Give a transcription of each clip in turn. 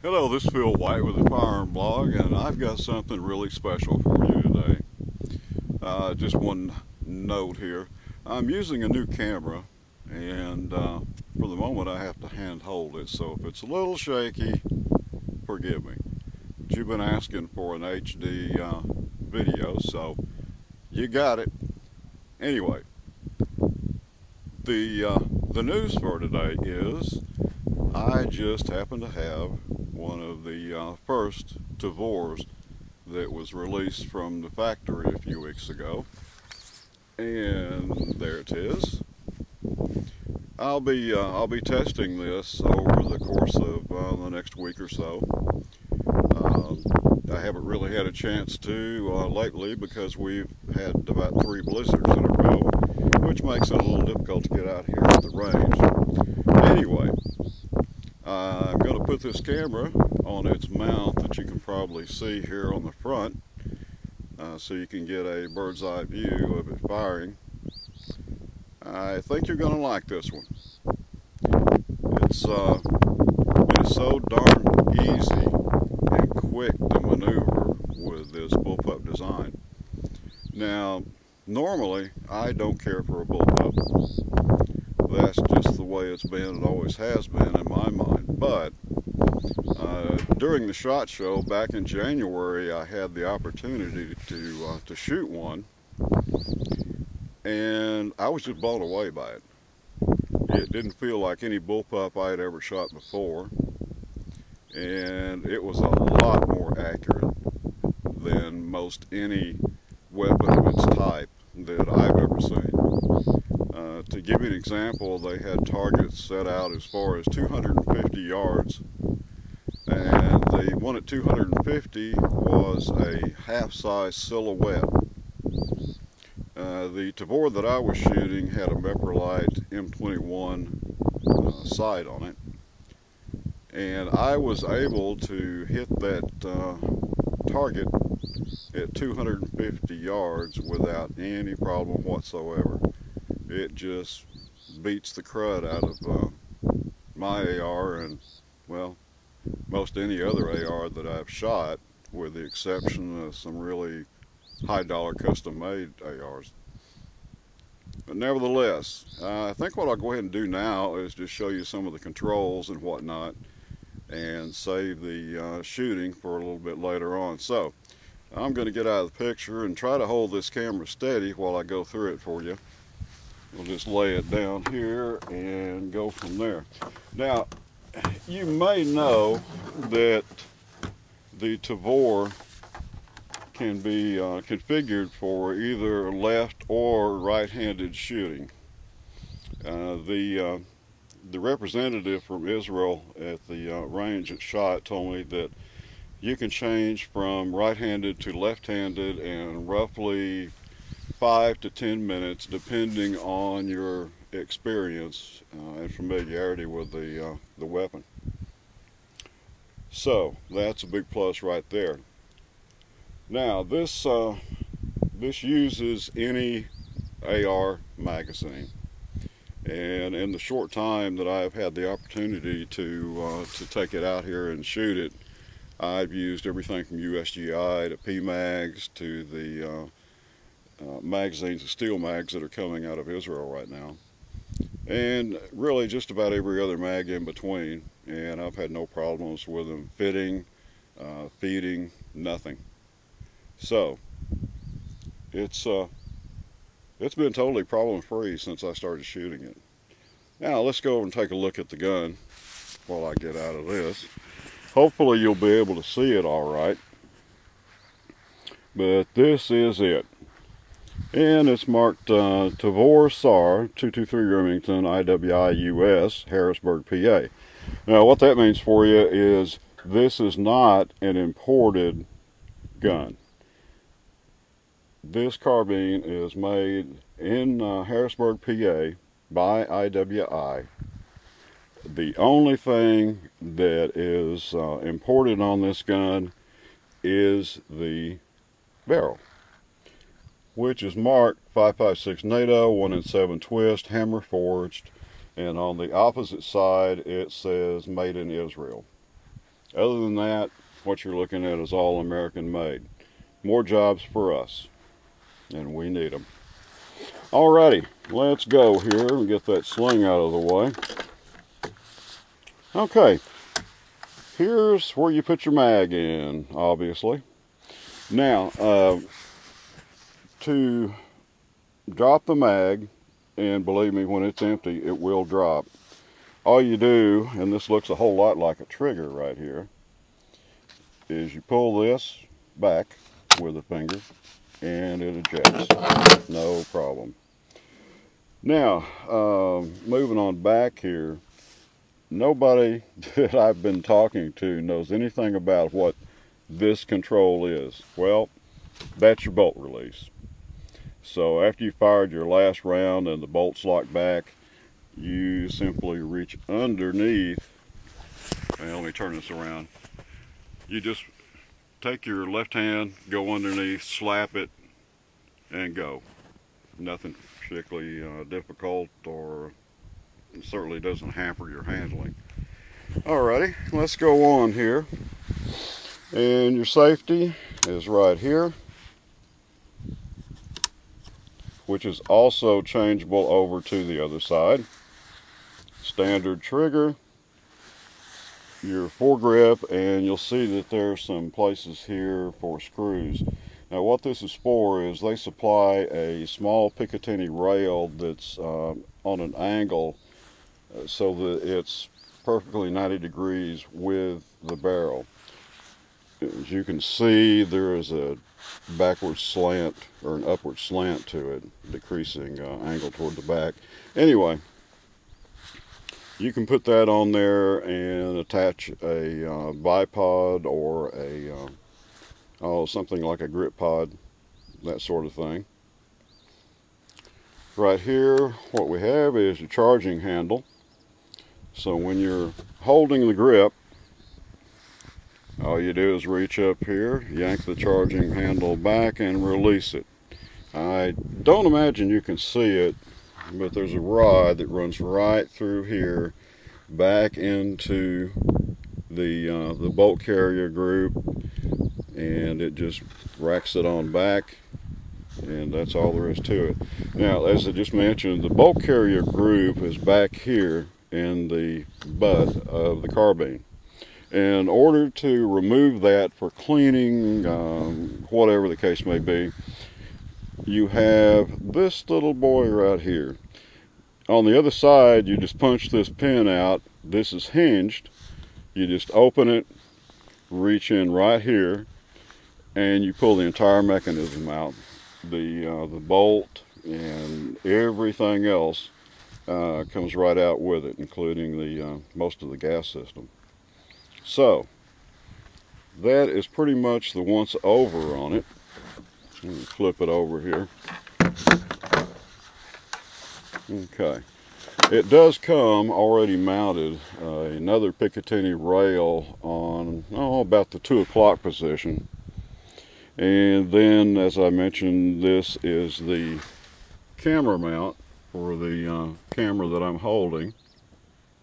Hello, this is Phil White with the Firearm Blog, and I've got something really special for you today. Just one note here. I'm using a new camera, and for the moment I have to hand hold it, so if it's a little shaky, forgive me. But you've been asking for an HD video, so you got it. Anyway, the news for today is I just happen to have one of the first Tavors that was released from the factory a few weeks ago, and there it is. I'll be testing this over the course of the next week or so. I haven't really had a chance to lately because we've had about 3 blizzards in a row, which makes it a little difficult to get out here at the range. Anyway, I'm going to put this camera on its mount that you can probably see here on the front, so you can get a bird's eye view of it firing. I think you're going to like this one. It is so darn easy and quick to maneuver with this bullpup design. Now, normally I don't care for a bullpup. That's just the way it's been. It always has been in my mind. But during the SHOT Show back in January, I had the opportunity to shoot one, and I was just blown away by it. It didn't feel like any bullpup I had ever shot before, and it was a lot more accurate than most any weapon of its type that I've ever seen. To give you an example, they had targets set out as far as 250 yards, and the one at 250 was a half-size silhouette. The Tavor that I was shooting had a Meprolite M21 sight on it, and I was able to hit that target at 250 yards without any problem whatsoever. It just beats the crud out of my AR and, well, most any other AR that I've shot, with the exception of some really high-dollar custom-made ARs. But nevertheless, I think what I'll go ahead and do now is just show you some of the controls and whatnot, and save the shooting for a little bit later on. So I'm going to get out of the picture and try to hold this camera steady while I go through it for you. We'll just lay it down here and go from there. Now, you may know that the Tavor can be configured for either left or right-handed shooting. The representative from Israel at the range at SHOT told me that you can change from right-handed to left-handed in roughly 5 to 10 minutes, depending on your experience and familiarity with the weapon. So that's a big plus right there. Now this uses any AR magazine, and in the short time that I've had the opportunity to take it out here and shoot it, I've used everything from USGI to PMags to the magazines, the steel mags that are coming out of Israel right now, and really just about every other mag in between, and I've had no problems with them fitting, feeding, nothing. So it's been totally problem-free since I started shooting it. Now let's go over and take a look at the gun while I get out of this. Hopefully you'll be able to see it all right, but this is it. And it's marked Tavor SAR 223 Remington IWI US, Harrisburg, PA. Now what that means for you is this is not an imported gun. This carbine is made in Harrisburg, PA by IWI. The only thing that is imported on this gun is the barrel, which is marked 5.56 NATO, 1 in 7 twist, hammer forged, and on the opposite side it says made in Israel. Other than that, what you're looking at is all American made. More jobs for us, and we need them. Alrighty, let's go here and get that sling out of the way. Okay, here's where you put your mag in, obviously. Now, to drop the mag, and believe me, when it's empty, it will drop. All you do, and this looks a whole lot like a trigger right here, is you pull this back with a finger, and it ejects. No problem. Now, moving on back here, nobody that I've been talking to knows anything about what this control is. Well, that's your bolt release. So after you fired your last round and the bolt's locked back, you simply reach underneath, and let me turn this around. You just take your left hand, go underneath, slap it, and go. Nothing particularly difficult, or it certainly doesn't hamper your handling. Alrighty, let's go on here. And your safety is right here, which is also changeable over to the other side. Standard trigger, your foregrip, and you'll see that there's some places here for screws. Now what this is for is they supply a small Picatinny rail that's on an angle so that it's perfectly 90 degrees with the barrel. As you can see, there is a backward slant or an upward slant to it, decreasing angle toward the back. Anyway, you can put that on there and attach a bipod or a something like a grip pod, that sort of thing. Right here, what we have is your charging handle. So when you're holding the grip, all you do is reach up here, yank the charging handle back, and release it. I don't imagine you can see it, but there's a rod that runs right through here, back into the bolt carrier group, and it just racks it on back, and that's all there is to it. Now, as I just mentioned, the bolt carrier group is back here in the butt of the carbine. In order to remove that for cleaning, whatever the case may be, you have this little boy right here. On the other side, you just punch this pin out. This is hinged. You just open it, reach in right here, and you pull the entire mechanism out. The bolt and everything else comes right out with it, including the most of the gas system. So that is pretty much the once over on it. Let me flip it over here. Okay, it does come already mounted another Picatinny rail on about the 2 o'clock position. And then, as I mentioned, this is the camera mount for the camera that I'm holding.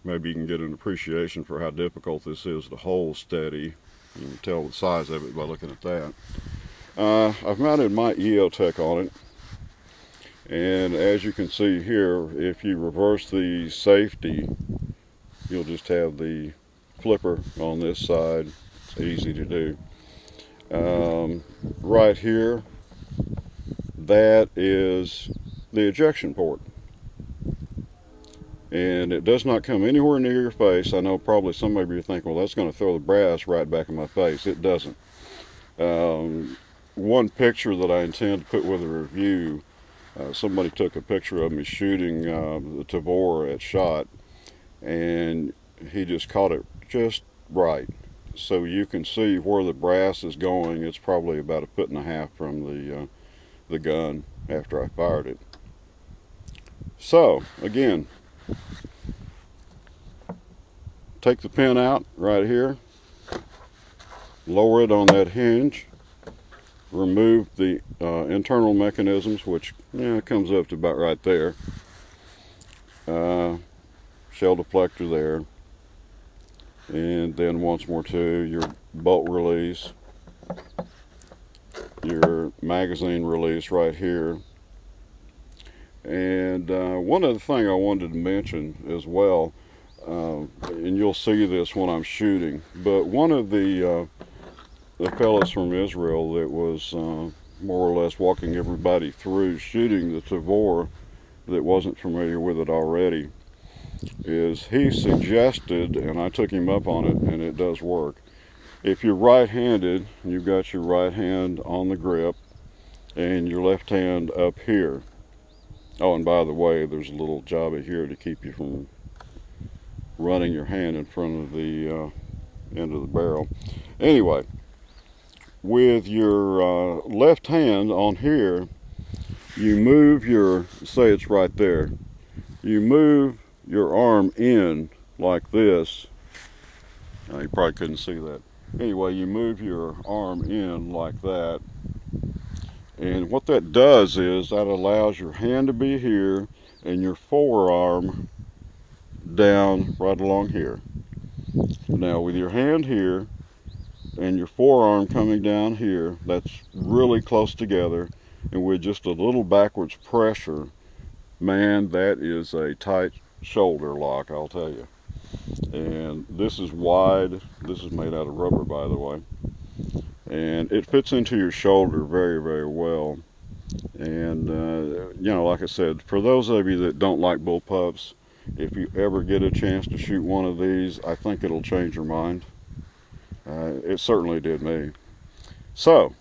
Maybe you can get an appreciation for how difficult this is to hold steady. You can tell the size of it by looking at that. I've mounted my EOTech on it, and as you can see here, if you reverse the safety, you'll just have the flipper on this side. It's easy to do. Right here, that is the ejection port, and it does not come anywhere near your face. I know probably some of you are thinking, well, that's going to throw the brass right back in my face. It doesn't. One picture that I intend to put with a review, somebody took a picture of me shooting the Tavor at shot, and he just caught it just right. So you can see where the brass is going. It's probably about 1.5 feet from the gun after I fired it. So again, take the pin out right here, lower it on that hinge, remove the internal mechanisms, which comes up to about right there. shell deflector there, and then once more too, your bolt release, your magazine release right here. And one other thing I wanted to mention as well, and you'll see this when I'm shooting, but one of the fellows from Israel that was more or less walking everybody through shooting the Tavor that wasn't familiar with it already, is he suggested, and I took him up on it, and it does work. If you're right-handed, you've got your right hand on the grip and your left hand up here. Oh, and by the way, there's a little jobby here to keep you from running your hand in front of the end of the barrel. Anyway, with your left hand on here, you move your, say it's right there, you move your arm in like this. You probably couldn't see that. Anyway, you move your arm in like that. And what that does is that allows your hand to be here and your forearm down right along here. Now with your hand here and your forearm coming down here, that's really close together, and with just a little backwards pressure, man, that is a tight shoulder lock, I'll tell you. And this is wide. This is made out of rubber, by the way, and it fits into your shoulder very, very well. And you know, like I said, for those of you that don't like bullpups, if you ever get a chance to shoot one of these, I think it'll change your mind. It certainly did me. So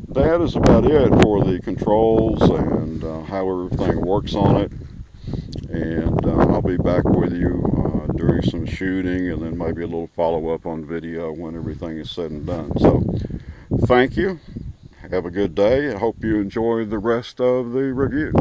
that is about it for the controls and how everything works on it. And I'll be back with you during some shooting, and then maybe a little follow-up on video when everything is said and done. So thank you. Have a good day. I hope you enjoy the rest of the review.